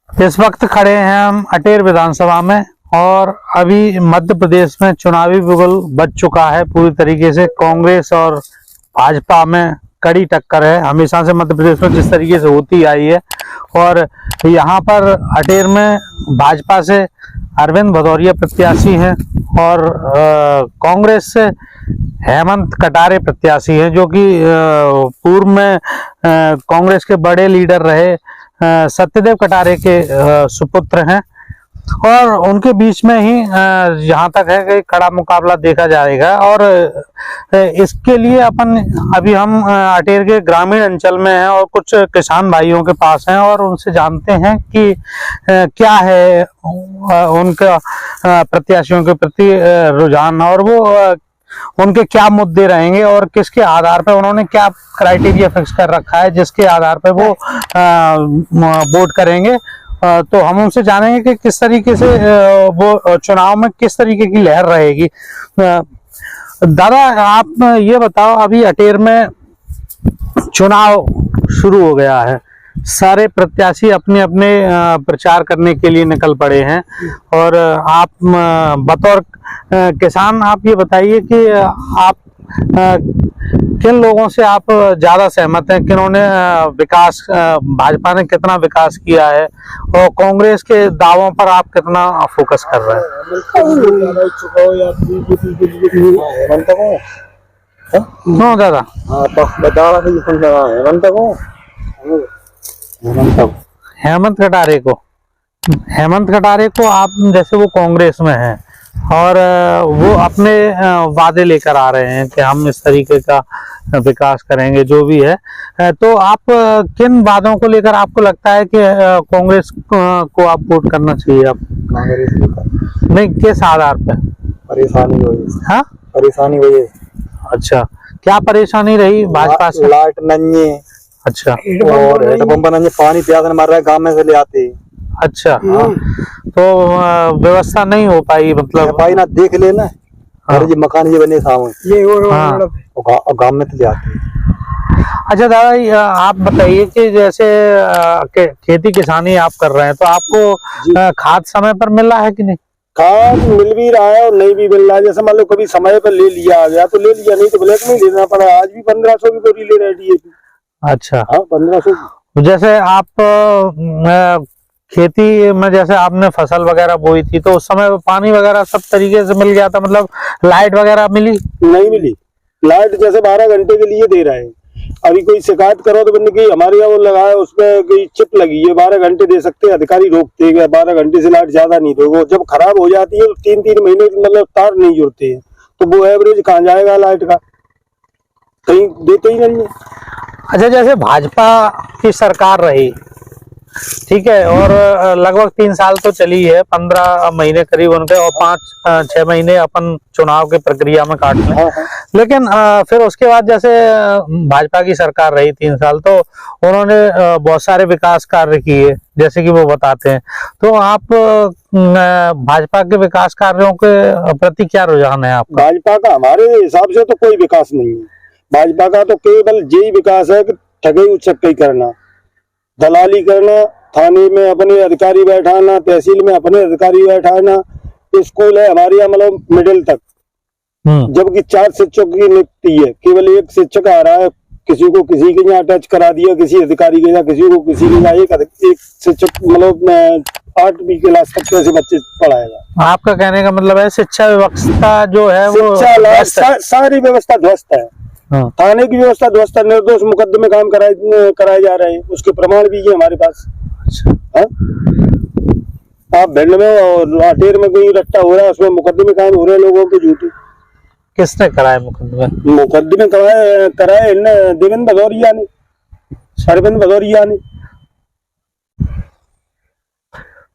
इस वक्त खड़े हैं हम अटेर विधानसभा में और अभी मध्य प्रदेश में चुनावी बिगुल बज चुका है पूरी तरीके से। कांग्रेस और भाजपा में कड़ी टक्कर है, हमेशा से मध्य प्रदेश में जिस तरीके से होती आई है। और यहाँ पर अटेर में भाजपा से अरविंद भदौरिया प्रत्याशी हैं और कांग्रेस से हेमंत कटारे प्रत्याशी हैं, जो कि पूर्व में कांग्रेस के बड़े लीडर रहे सत्यदेव कटारे के सुपुत्र हैं। और उनके बीच में ही जहां तक है कि कड़ा मुकाबला देखा जाएगा। और इसके लिए अभी हम अटेर के ग्रामीण अंचल में हैं और कुछ किसान भाइयों के पास हैं और उनसे जानते हैं कि क्या है उनका प्रत्याशियों के प्रति रुझान और वो उनके क्या मुद्दे रहेंगे और किसके आधार पर उन्होंने क्या क्राइटेरिया फिक्स कर रखा है जिसके आधार पर वो वोट करेंगे। तो हम उनसे जानेंगे कि किस तरीके से वो चुनाव में किस तरीके की लहर रहेगी। दादा, आप ये बताओ, अभी अटेर में चुनाव शुरू हो गया है, सारे प्रत्याशी अपने अपने प्रचार करने के लिए निकल पड़े हैं और आप बतौर किसान आप ये बताइए कि आप किन लोगों से आप ज्यादा सहमत हैं, किन्होंने विकास, भाजपा ने कितना विकास किया है और कांग्रेस के दावों पर आप कितना फोकस कर रहे हैं? हाँ दादा, हेमंत कटारे को आप जैसे वो कांग्रेस में हैं और वो अपने वादे लेकर आ रहे हैं कि हम इस तरीके का विकास करेंगे जो भी है, तो आप किन वादों को लेकर आपको लगता है कि कांग्रेस को आप वोट करना चाहिए? आप कांग्रेस नहीं, किस आधार पर? परेशानी हुई। हाँ, परेशानी हुई। अच्छा, क्या परेशानी रही भाजपा से? लाइट नहीं है। अच्छा, और पानी प्यास मार रहा है, गाँव में से ले आते। अच्छा, तो व्यवस्था नहीं हो पाई, मतलब भाई ना देख लेना। हाँ। ये मकान ये बने सामने ये गांव में तो जाते हैं। अच्छा दादा, आप बताइए कि जैसे खेती किसानी आप कर रहे हैं तो आपको खाद समय पर मिल रहा है कि नहीं? खाद मिल भी रहा है और नहीं भी मिल रहा है। जैसे मान लो कभी समय पर ले लिया आ गया तो ले लिया, नहीं तो ब्लैक में लेना पड़ा। आज भी 1500 की बोरी ले रही है। अच्छा, हाँ, 1500। जैसे आप खेती में जैसे आपने फसल वगैरह बोई थी तो उस समय पानी वगैरह सब तरीके से मिल गया था, मतलब लाइट वगैरह मिली? नहीं मिली। लाइट जैसे 12 घंटे के लिए दे रहे हैं। अभी कोई शिकायत करो तो बंद की हमारे यहाँ वो लगा है, उसमें कोई चिप लगी है, 12 घंटे दे सकते हैं, अधिकारी रोकते हैं 12 घंटे से लाइट ज्यादा नहीं दोगे। जब खराब हो जाती है तो 3-3 महीने मतलब तार नहीं जुड़ते हैं, तो वो एवरेज कहाँ जाएगा लाइट का? कहीं देते ही नहीं है। अच्छा, जैसे भाजपा की सरकार रही, ठीक है, और लगभग 3 साल तो चली है, 15 महीने करीब उनके और 5-6 महीने अपन चुनाव की प्रक्रिया में काट लें। लेकिन फिर उसके बाद जैसे भाजपा की सरकार रही 3 साल, तो उन्होंने बहुत सारे विकास कार्य किए जैसे कि वो बताते हैं। तो आप भाजपा के विकास कार्यों के प्रति क्या रुझान है आपका? भाजपा का हमारे हिसाब से तो कोई विकास नहीं है। भाजपा का तो केवल यही विकास है कि ठगी उचक्की करना, दलाली करना, थाने में अपने अधिकारी बैठाना, तहसील में अपने अधिकारी बैठाना। स्कूल है हमारे यहाँ मतलब मिडिल तक, जबकि 4 शिक्षकों की नियुक्ति है, केवल 1 शिक्षक आ रहा है। किसी को किसी के यहाँ अटैच करा दिया, किसी अधिकारी के यहाँ, किसी को किसी के यहाँ। एक शिक्षक मतलब 8वीं क्लास तक कैसे बच्चे पढ़ाएगा? आपका कहने का मतलब है शिक्षा व्यवस्था जो है वो सारी व्यवस्था ध्वस्त है। हाँ। थाने की व्यवस्था ध्वस्त है, निर्दोष मुकदमे काम कराए जा रहे हैं, उसके प्रमाण भी है हमारे पास। अच्छा। आप भिंड में और अटेर में कोई रट्टा हो रहा है, उसमें मुकदमे कायम हो रहे हैं लोगों के झूठे। किसने कराए मुकदमे? मुकदमे कराए देवेंद्र भदौरिया ने, अरविंद भदौरिया ने।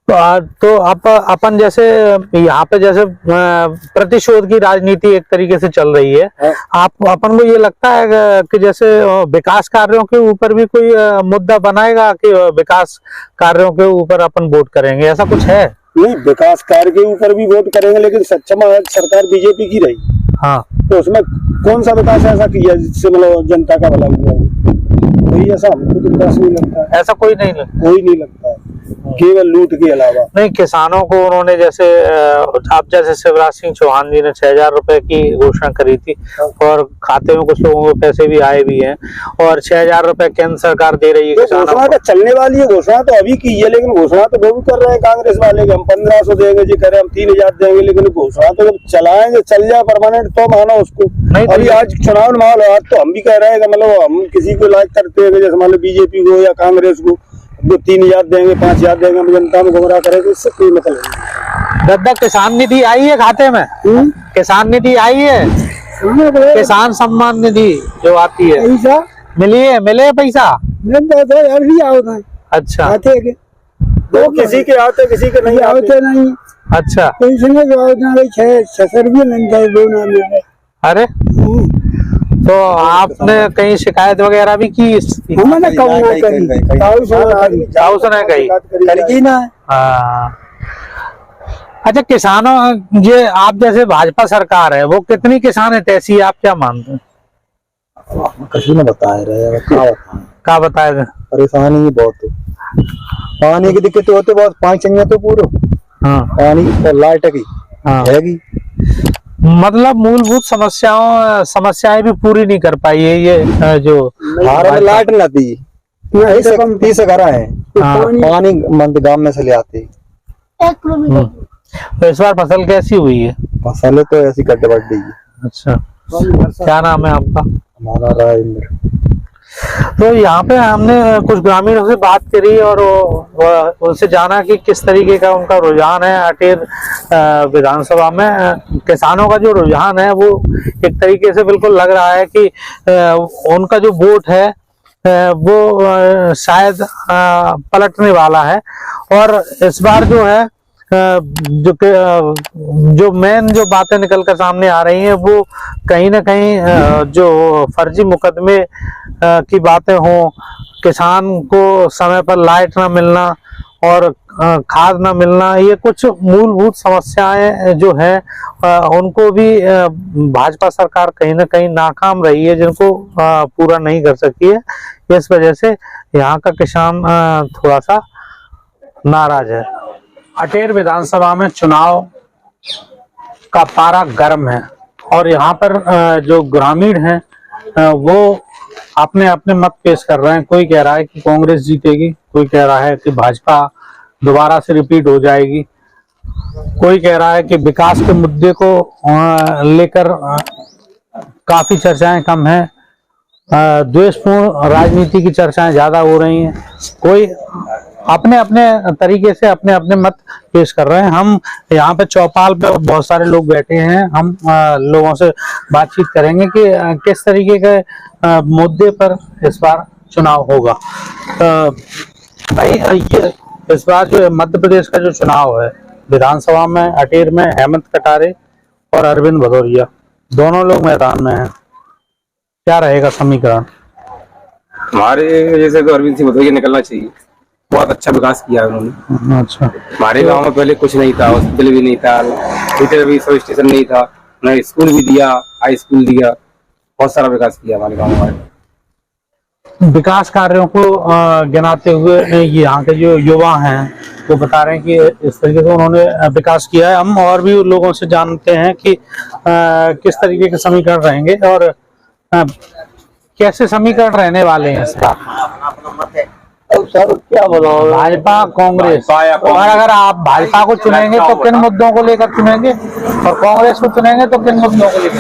तो अपन जैसे यहाँ पे जैसे प्रतिशोध की राजनीति एक तरीके से चल रही है। आप अपन को ये लगता है कि जैसे विकास कार्यों के ऊपर भी कोई मुद्दा बनाएगा कि विकास कार्यों के ऊपर अपन वोट करेंगे, ऐसा कुछ है? नहीं, विकास कार्य के ऊपर भी वोट करेंगे, लेकिन सक्षम सरकार बीजेपी की रही। हाँ। तो उसमें कौन सा विकास ऐसा किया जिससे मतलब जनता का भला हुआ है? कोई ऐसा हमको तो विकास नहीं लगता है, ऐसा कोई नहीं लगता। कोई नहीं लगता है, केवल लूट के अलावा। नहीं, किसानों को उन्होंने जैसे आप जैसे शिवराज सिंह चौहान जी ने 6,000 रुपए की घोषणा करी थी और खाते में कुछ लोगों को पैसे भी आए भी हैं, और 6,000 रुपए केंद्र सरकार दे रही है किसानों घोषणा तो चलने वाली है, घोषणा तो अभी की है, लेकिन घोषणा तो वो भी कर रहे हैं कांग्रेस वाले कि हम 1,500 देंगे, जी करें हम 3,000 देंगे, लेकिन घोषणा तो जब चलाएंगे चल जाए परमानेंट तो मानो उसको। अभी आज चुनाव माहौल है, आज तो हम भी कह रहे हैं कि मतलब हम किसी को लाइक करते हैं, जैसे मान लो बीजेपी को या कांग्रेस को, वो 3,000 देंगे 5,000 देंगे, हम जनता में गुमराह करेंगे, इससे कोई मतलब नहीं। दादा किसान निधि आई है खाते में? किसान निधि आई है? किसान सम्मान निधि जो आती है पैसा मिली है? मिले पैसा? अच्छा तो किसी के आते किसी के नहीं आते नहीं। अच्छा, अरे तो आपने कहीं शिकायत वगैरह भी की इसकी? हमने जाओ सुना कहीं ना। हाँ। अच्छा, किसानों ये आप जैसे भाजपा सरकार है, वो कितनी किसान है तैसी, आप क्या मानते हैं? किसी ने बताया रहे क्या बताया था? परेशानी बहुत है, पानी की दिक्कत होते बहुत, पानी चाहिए तो पूरा। हाँ। पानी और लाइट की है मतलब मूलभूत समस्याएं भी पूरी नहीं कर पाई है ये जो लाइट न दी 30 घर है। हाँ। पानी मंद गांव में से ले आते। तो इस बार फसल कैसी हुई है? फसल तो ऐसी गड्ढे बढ़ गई है। अच्छा, क्या नाम है आपका? हमारा राजेंद्र। तो यहाँ पे हमने कुछ ग्रामीणों से बात करी और उनसे जाना कि किस तरीके का उनका रुझान है अटेर विधानसभा में। किसानों का जो रुझान है वो एक तरीके से बिल्कुल लग रहा है कि उनका जो वोट है वो शायद पलटने वाला है। और इस बार जो है जो मेन जो बातें निकल कर सामने आ रही हैं वो कहीं ना कहीं जो फर्जी मुकदमे की बातें हों, किसान को समय पर लाइट ना मिलना और खाद ना मिलना, ये कुछ मूलभूत समस्याएं जो है उनको भी भाजपा सरकार कहीं ना कहीं नाकाम रही है, जिनको पूरा नहीं कर सकी है। इस वजह से यहाँ का किसान थोड़ा सा नाराज है। अटेर विधानसभा में चुनाव का पारा गर्म है और यहाँ पर जो ग्रामीण हैं वो अपने अपने मत पेश कर रहे हैं। कोई कह रहा है कि कांग्रेस जीतेगी, कोई कह रहा है कि भाजपा दोबारा से रिपीट हो जाएगी, कोई कह रहा है कि विकास के मुद्दे को लेकर काफी चर्चाएं कम हैं, द्वेषपूर्ण राजनीति की चर्चाएं ज्यादा हो रही हैं। कोई अपने अपने तरीके से अपने अपने मत पेश कर रहे हैं। हम यहाँ पे चौपाल पे बहुत सारे लोग बैठे हैं, हम लोगों से बातचीत करेंगे कि किस तरीके के मुद्दे पर इस बार चुनाव होगा। भाई ये इस बार जो मध्य प्रदेश का जो चुनाव है विधानसभा में, अटेर में हेमंत कटारे और अरविंद भदौरिया दोनों लोग मैदान में हैं, क्या रहेगा समीकरण? हमारे जैसे तो अरविंद सिंह भदौरिया निकलना चाहिए, बहुत अच्छा विकास किया उन्होंने। अच्छा, हमारे गांव में पहले कुछ नहीं था, हॉस्पिटल भी नहीं था, इधर भी सब स्टेशन नहीं था, उन्होंने स्कूल भी दिया, हाई स्कूल दिया, बहुत सारा विकास किया हमारे गाँव में। विकास कार्यों को गिनाते हुए ये यहाँ के जो युवा हैं वो बता रहे हैं कि इस तरीके से उन्होंने विकास किया है। हम और भी लोगों से जानते हैं कि किस तरीके के समीकरण रहेंगे और कैसे समीकरण रहने वाले हैं इस बार। सर क्या बताओ, भाजपा कांग्रेस, और अगर आप भाजपा को चुनेंगे तो किन मुद्दों को लेकर चुनेंगे और कांग्रेस को चुनेंगे तो किन मुद्दों को लेकर?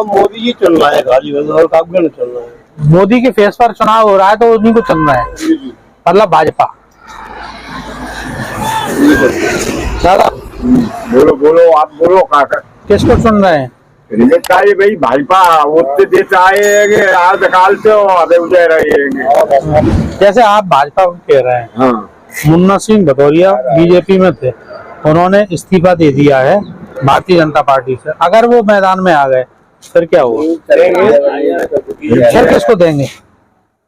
मोदी जी चल रहा है, खाली और काम नहीं चल रहा है। मोदी के फेस पर चुनाव हो रहा है तो उन्हीं को चुनना है, मतलब भाजपा। बोलो बोलो, आप बोलो काका, किसको चुन रहे हैं? भाई भाजपा उत्तर देश आएंगे, आज काल से अबे उदय रहेंगे। जैसे आप भाजपा को कह रहे हैं, हाँ। मुन्ना सिंह भदौरिया बीजेपी में थे, उन्होंने इस्तीफा दे दिया है भारतीय जनता पार्टी से, अगर वो मैदान में आ गए फिर क्या होगा? फिर किसको देंगे?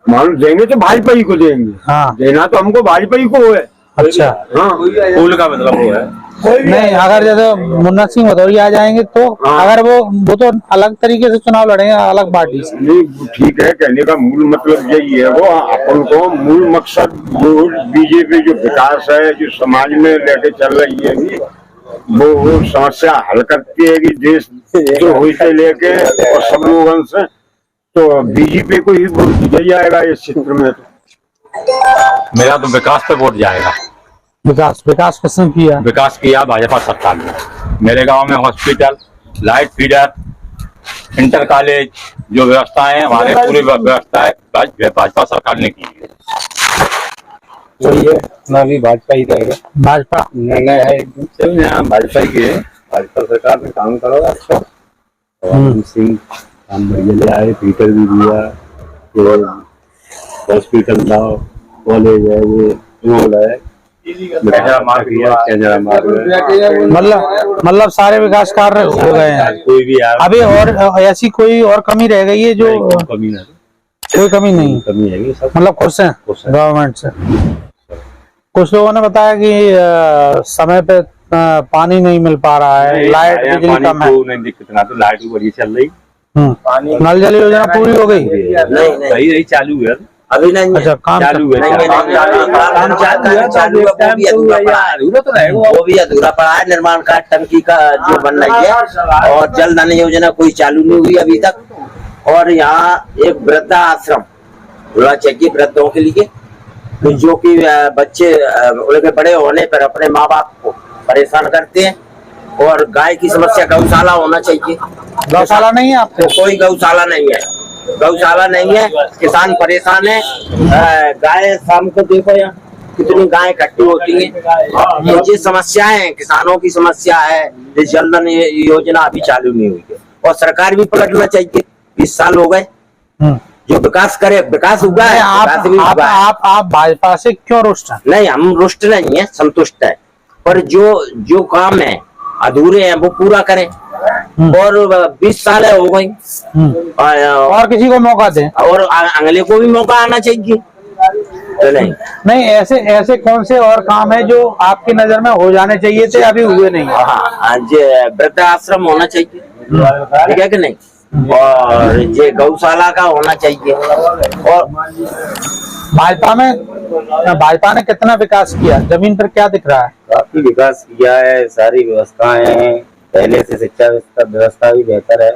मालूम देंगे तो भाजपा ही को देंगे। हाँ, देना तो हमको भाजपा ही को है। अच्छा, हाँ, फूल का मतलब वो है। नहीं, अगर जैसे मुन्ना सिंह भदौरिया आ जाएंगे तो अगर वो तो अलग तरीके से चुनाव लड़ेंगे, अलग पार्टी से। नहीं ठीक है, कहने का मूल मतलब यही है, वो अपन को मूल मकसद जो बीजेपी जो विकास है जो समाज में लेके चल रही है वो समस्या हल करती है कि देश जो हुई से लेके और सब लोगों से, तो बीजेपी को ही वोट दिया जाएगा इस क्षेत्र में। तो मेरा तो विकास पे वोट जाएगा। विकास किसने किया? विकास किया भाजपा सरकार ने। मेरे गांव में hospital, light feeder, inter college जो व्यवस्थाएं हैं हमारे पूरी व्यवस्थाएं भाजपा सरकार ने की है। तो ये ना भी भाजपा ही रहेगा। भाजपा निर्णय है एकदम यहाँ भाजपा ही है। भाजपा सरकार में काम करोगा अच्छा। सिंह काम बढ़िया ले आए, फीडर भी दिया, हॉस्पिटल था, कॉलेज है, वो है, मतलब सारे विकास कार्य हो गए हैं। कोई भी यार अभी और ऐसी कोई और कमी रह गई है जो? कमी नहीं, कोई कमी नहीं, कमी है सब मतलब खुश हैं गवर्नमेंट से। कुछ लोगों ने बताया कि समय पे पानी नहीं मिल पा रहा है, लाइट बिजली कम है। नहीं दिक्कत ना, तो लाइट भी बढ़िया चल रही। नल जल योजना पूरी हो गई? सही रही, चालू है अभी नहीं। अच्छा, काम चालू है, चालू है, वो भी अधूरा पड़ा है। निर्माण का टंकी का जो बन रही है, और जल धन योजना कोई चालू नहीं हुई अभी तक। और यहाँ एक वृद्धा आश्रम होना चाहिए वृद्धों के लिए, जो कि बच्चे उनके बड़े होने पर अपने माँ बाप को परेशान करते हैं। और गाय की समस्या, गौशाला होना चाहिए। गौशाला नहीं है आपको? कोई गौशाला नहीं है, गौशाला नहीं है। किसान परेशान है। गाय शाम को देखो यहाँ कितनी गाय इकट्ठी होती हैं। ये समस्याएं हैं, किसानों की समस्या है। जल धन योजना अभी चालू नहीं हुई है, और सरकार भी पलटना चाहिए। 20 साल हो गए, जो विकास करे, विकास हुआ है। आप भाजपा से क्यों रुष्ट हैं? नहीं, हम रुष्ट नहीं है, संतुष्ट है। पर जो काम है अधूरे हैं वो पूरा करें। और 20 साल हो गई, और किसी को मौका दें, और अगले को भी मौका आना चाहिए। तो नहीं, ऐसे कौन से और काम है जो आपकी नजर में हो जाने चाहिए थे, अभी हुए नहीं? हाँ, वृद्धा आश्रम होना चाहिए, ठीक है कि नहीं? और ये गौशाला का होना चाहिए। और भाजपा ने कितना विकास किया? जमीन पर क्या दिख रहा है? काफी विकास किया है, सारी व्यवस्थाएं हैं। पहले से शिक्षा व्यवस्था भी बेहतर है।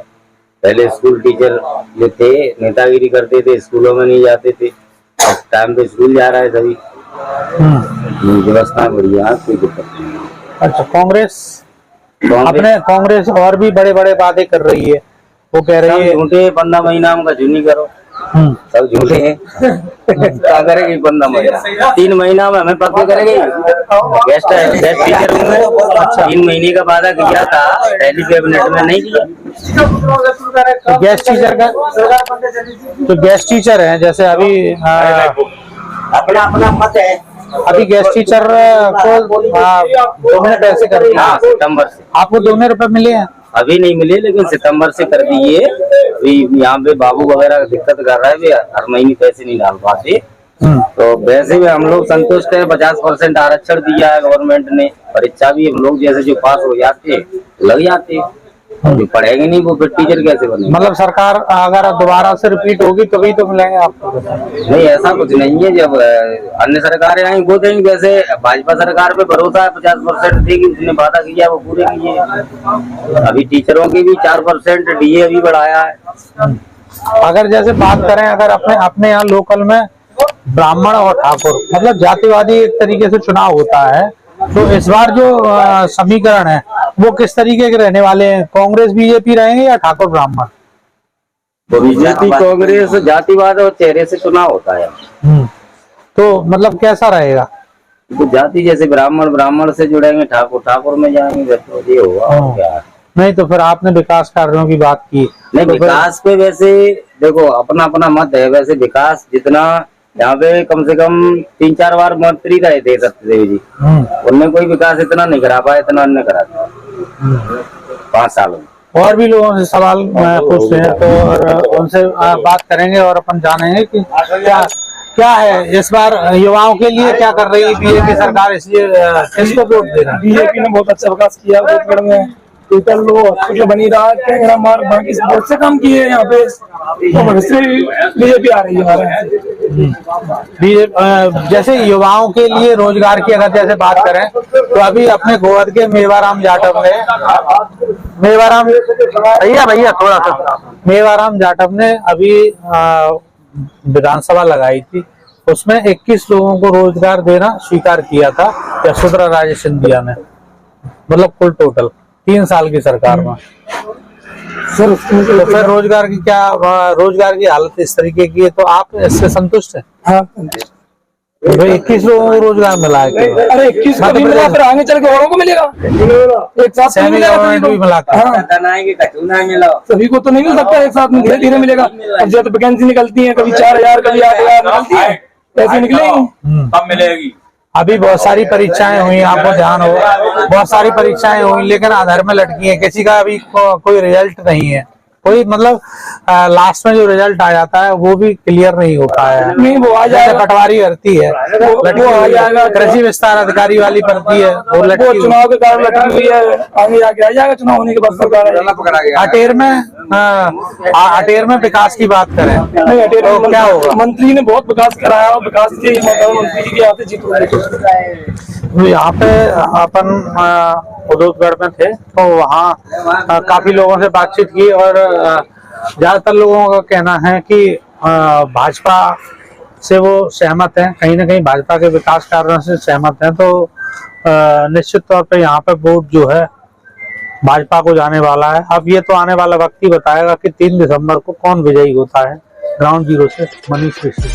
पहले स्कूल टीचर जो थे नेतागिरी करते थे, स्कूलों में नहीं जाते थे, अब टाइम पे स्कूल जा रहा है सभी। व्यवस्था बढ़िया, कोई दिक्कत नहीं। अच्छा, कांग्रेस और भी बड़े बड़े वादे कर रही है। वो कह रही है झूठे 15 महीना का झुनी करो, सब झूठे हैं। क्या करेगी 15 महीना? 3 महीना में हमें पक्के करेगी। गेस्ट टीचर हूँ मैं, 3 महीने का वादा किया था, पहली कैबिनेट में नहीं किया। गेस्ट टीचर का तो गेस्ट टीचर है, जैसे अभी अपना अपना मत है। अभी गेस्ट टीचर को 2 महीने पैसे कर दिए। सितंबर से आपको 2 रुपए मिले हैं? अभी नहीं मिले, लेकिन सितंबर से कर दिए। अभी यहाँ पे बाबू वगैरह दिक्कत कर रहा है, भी हर महीने पैसे नहीं डाल पाते। तो वैसे भी हम लोग संतुष्ट है। 50% आरक्षण दिया है गवर्नमेंट ने। परीक्षा भी हम लोग जैसे जो पास हो जाते लग जाते, जो पढ़ेंगे नहीं वो फिर टीचर कैसे बने? मतलब सरकार अगर दोबारा से रिपीट होगी तभी तो मिलेंगे आपको? नहीं, ऐसा कुछ नहीं है। जब अन्य सरकारें आएंगी वो देंगी। वैसे भाजपा सरकार पे भरोसा है, 50% देगी, उसने वादा किया वो पूरे किए। अभी टीचरों की भी 4% डीए अभी बढ़ाया है। अगर जैसे बात करें, अगर अपने यहाँ लोकल में ब्राह्मण और ठाकुर मतलब जातिवादी एक तरीके से चुनाव होता है, तो इस बार जो समीकरण है वो किस तरीके के रहने वाले हैं? कांग्रेस बीजेपी रहेंगे या ठाकुर ब्राह्मण? बीजेपी कांग्रेस जातिवाद और चेहरे से चुनाव होता है। तो मतलब कैसा रहेगा? तो जाति जैसे ब्राह्मण से जुड़ेंगे, ठाकुर में जाएंगे, तो ये होगा क्या? नहीं तो फिर आपने विकास कार्यों की बात की। नहीं, तो विकास पे वैसे देखो अपना अपना मत है। वैसे विकास जितना यहाँ पे कम से कम 3-4 बार मंत्री रहे थे सत्यदेव जी, उनने कोई विकास इतना नहीं करा पाया, इतना उन्होंने करा था 5 सालों में। और भी लोगों से सवाल पूछते हैं, तो उनसे बात करेंगे और अपन जानेंगे कि क्या है इस बार युवाओं के लिए क्या कर रही है बीजेपी सरकार, इसलिए किसको वोट दे रहा है? बीजेपी ने बहुत अच्छा विकास किया उत्तराखंड में। टोटल लो हॉस्पिटल बनी रहा, कैंगड़ा मार्ग बाकी से बहुत से काम किए हैं यहाँ पे, तो भविष्य बीजेपी आ रही है हमारे यहाँ। जैसे युवाओं के लिए रोजगार की अगर जैसे बात करें तो अभी अपने गोवध के मेवाराम जाटव ने भैया थोड़ा सा मेवाराम जाटव ने अभी विधानसभा लगाई थी, उसमें 21 लोगों को रोजगार देना स्वीकार किया था यशोधरा राजे सिंधिया ने, मतलब कुल टोटल 3 साल की सरकार में। सर तो फिर रोजगार की हालत इस तरीके की है, तो आप इससे संतुष्ट हैं? हाँ, 21 लोगों को रोजगार मिला है केवल। अरे 21 को भी मिला, फिर आगे चल के औरों को मिलेगा, एक साथ नहीं मिलेगा सभी को। मिला के। हाँ, सभी को तो नहीं मिल सकता एक साथ में, धीरे धीरे मिलेगा। अब जब वैकेंसी निकलती है, कभी 4000 कभी 8000 निकलती है, ऐसे निकलेगी कब मिलेगी। अभी बहुत सारी परीक्षाएं हुई, आपको ध्यान हो, बहुत सारी परीक्षाएं हुई, लेकिन आधार में लटकी है, किसी का अभी कोई रिजल्ट नहीं है, कोई मतलब लास्ट में जो रिजल्ट आ जाता है वो भी क्लियर नहीं हो पाया है। नहीं, वो आ जाएगा, पटवारी भर्ती है, वो आ जाएगा, कृषि विस्तार अधिकारी वाली भर्ती है, वो चुनाव के कारण लटकी हुई है, आगे जाके आ जाएगा, चुनाव होने के बाद सरकार। अटेर में विकास की बात करें नहीं, अटेर तो क्या होगा? मंत्री ने बहुत विकास कराया और विकास के मंत्री जी के हाथ जीत तो यहाँ पे अपन उदोदगढ़ में थे, तो वहाँ काफी लोगों से बातचीत की और ज्यादातर लोगों का कहना है कि भाजपा से वो सहमत हैं, कहीं ना कहीं भाजपा के विकास कार्यों से सहमत हैं, तो निश्चित तौर पे यहाँ पे वोट जो है भाजपा को जाने वाला है। अब ये तो आने वाला वक्त ही बताएगा कि 3 दिसंबर को कौन विजयी होता है। ग्राउंड जीरो से मनीष ऋषि।